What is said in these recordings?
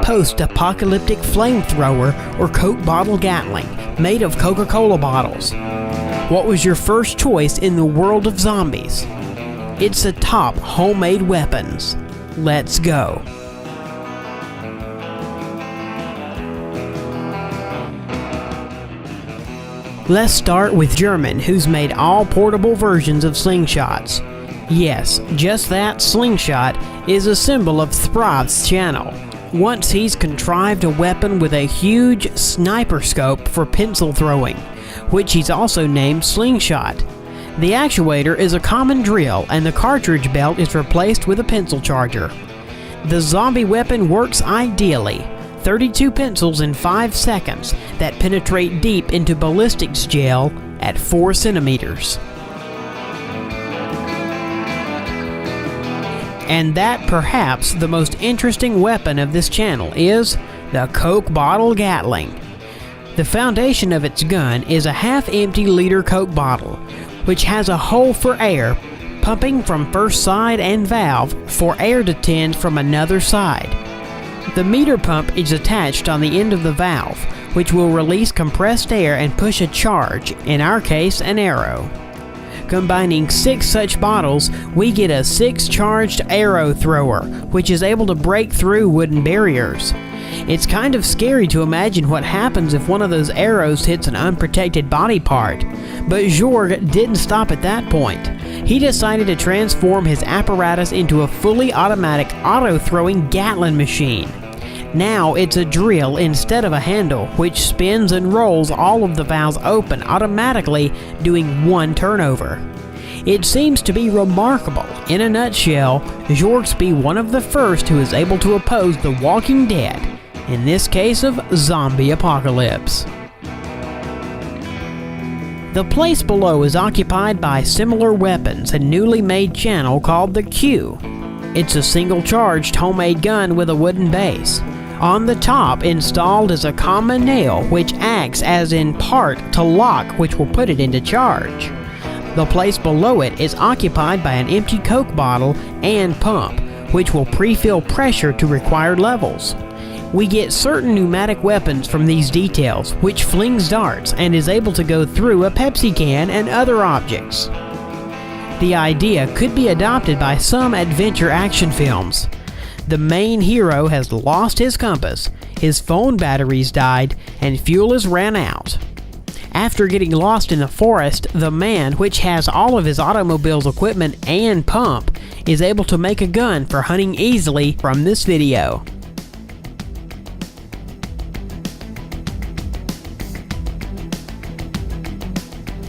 Post-apocalyptic flamethrower or Coke bottle Gatling made of Coca-Cola bottles. What was your first choice in the world of zombies? It's the top homemade weapons. Let's go. Let's start with German, who's made all portable versions of slingshots. Yes, just that, slingshot is a symbol of Thrive's channel. Once he's contrived a weapon with a huge sniper scope for pencil throwing, which he's also named Slingshot. The actuator is a common drill and the cartridge belt is replaced with a pencil charger. The zombie weapon works ideally. 32 pencils in 5 seconds that penetrate deep into ballistics gel at 4 centimeters. And that perhaps the most interesting weapon of this channel is the Coke bottle Gatling. The foundation of its gun is a half-empty liter Coke bottle, which has a hole for air, pumping from first side and valve for air to tend from another side. The meter pump is attached on the end of the valve, which will release compressed air and push a charge, in our case an arrow. Combining 6 such bottles, we get a 6-charged arrow thrower, which is able to break through wooden barriers. It's kind of scary to imagine what happens if one of those arrows hits an unprotected body part, but Jorg didn't stop at that point. He decided to transform his apparatus into a fully automatic auto-throwing Gatling machine. Now it's a drill instead of a handle, which spins and rolls all of the valves open automatically, doing 1 turnover. It seems to be remarkable. In a nutshell, Jorg be one of the first who is able to oppose the Walking Dead, in this case of zombie apocalypse. The place below is occupied by similar weapons, a newly made channel called the Q. It's a single-charged homemade gun with a wooden base. On the top installed is a common nail which acts as in part to lock, which will put it into charge. The place below it is occupied by an empty Coke bottle and pump, which will pre-fill pressure to required levels. We get certain pneumatic weapons from these details, which flings darts and is able to go through a Pepsi can and other objects. The idea could be adopted by some adventure action films. The main hero has lost his compass, his phone batteries died, and fuel is ran out. After getting lost in the forest, the man, which has all of his automobile's equipment and pump, is able to make a gun for hunting easily from this video.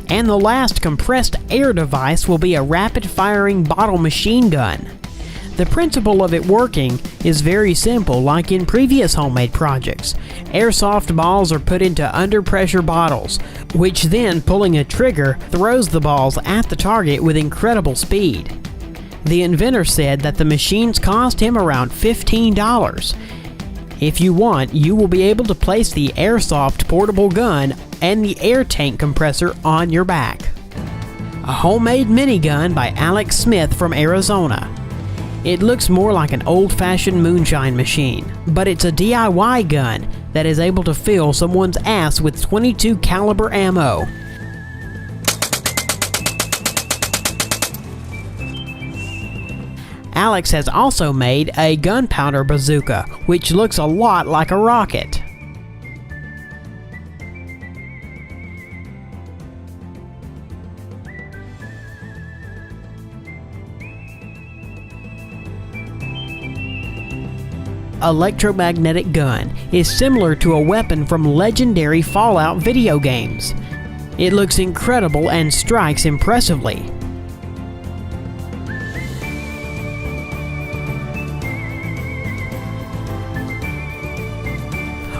And the last compressed air device will be a rapid-firing bottle machine gun. The principle of it working is very simple, like in previous homemade projects. Airsoft balls are put into under-pressure bottles, which then, pulling a trigger, throws the balls at the target with incredible speed. The inventor said that the machines cost him around $15. If you want, you will be able to place the Airsoft portable gun and the air tank compressor on your back. A homemade minigun by Alex Smith from Arizona. It looks more like an old-fashioned moonshine machine, but it's a DIY gun that is able to fill someone's ass with .22 caliber ammo. Alex has also made a gunpowder bazooka, which looks a lot like a rocket. Electromagnetic gun is similar to a weapon from legendary Fallout video games. It looks incredible and strikes impressively.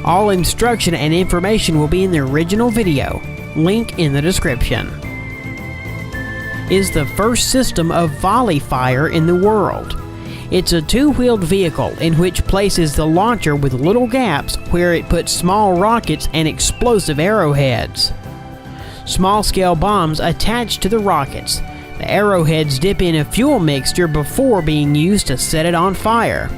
All instruction and information will be in the original video, link in the description. Is the first system of volley fire in the world. It's a 2-wheeled vehicle in which places the launcher with little gaps where it puts small rockets and explosive arrowheads. Small-scale bombs attach to the rockets. The arrowheads dip in a fuel mixture before being used to set it on fire.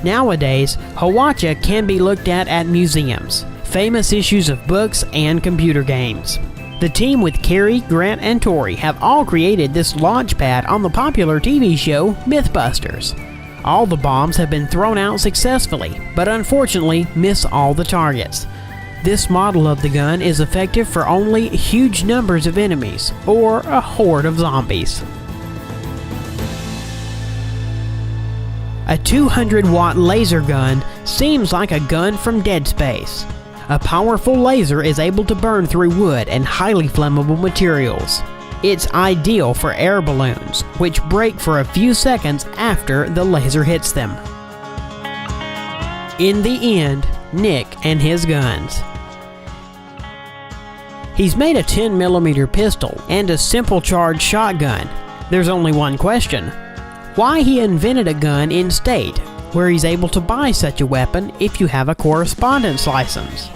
Nowadays, Hwacha can be looked at museums, famous issues of books, and computer games. The team with Cary, Grant, and Tori have all created this launch pad on the popular TV show Mythbusters. All the bombs have been thrown out successfully, but unfortunately miss all the targets. This model of the gun is effective for only huge numbers of enemies, or a horde of zombies. A 200-watt laser gun seems like a gun from Dead Space. A powerful laser is able to burn through wood and highly flammable materials. It's ideal for air balloons, which break for a few seconds after the laser hits them. In the end, Nick and his guns. He's made a 10mm pistol and a simple charge shotgun. There's only one question: why he invented a gun in state where he's able to buy such a weapon if you have a correspondence license.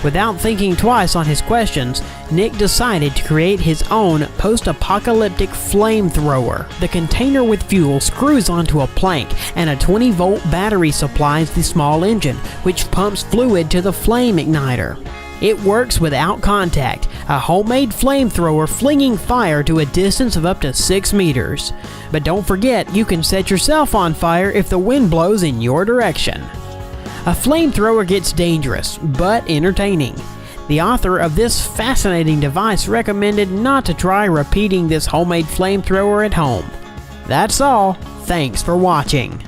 Without thinking twice on his questions, Nick decided to create his own post-apocalyptic flamethrower. The container with fuel screws onto a plank, and a 20-volt battery supplies the small engine, which pumps fluid to the flame igniter. It works without contact, a homemade flamethrower flinging fire to a distance of up to 6 meters. But don't forget, you can set yourself on fire if the wind blows in your direction. A flamethrower gets dangerous, but entertaining. The author of this fascinating device recommended not to try repeating this homemade flamethrower at home. That's all. Thanks for watching.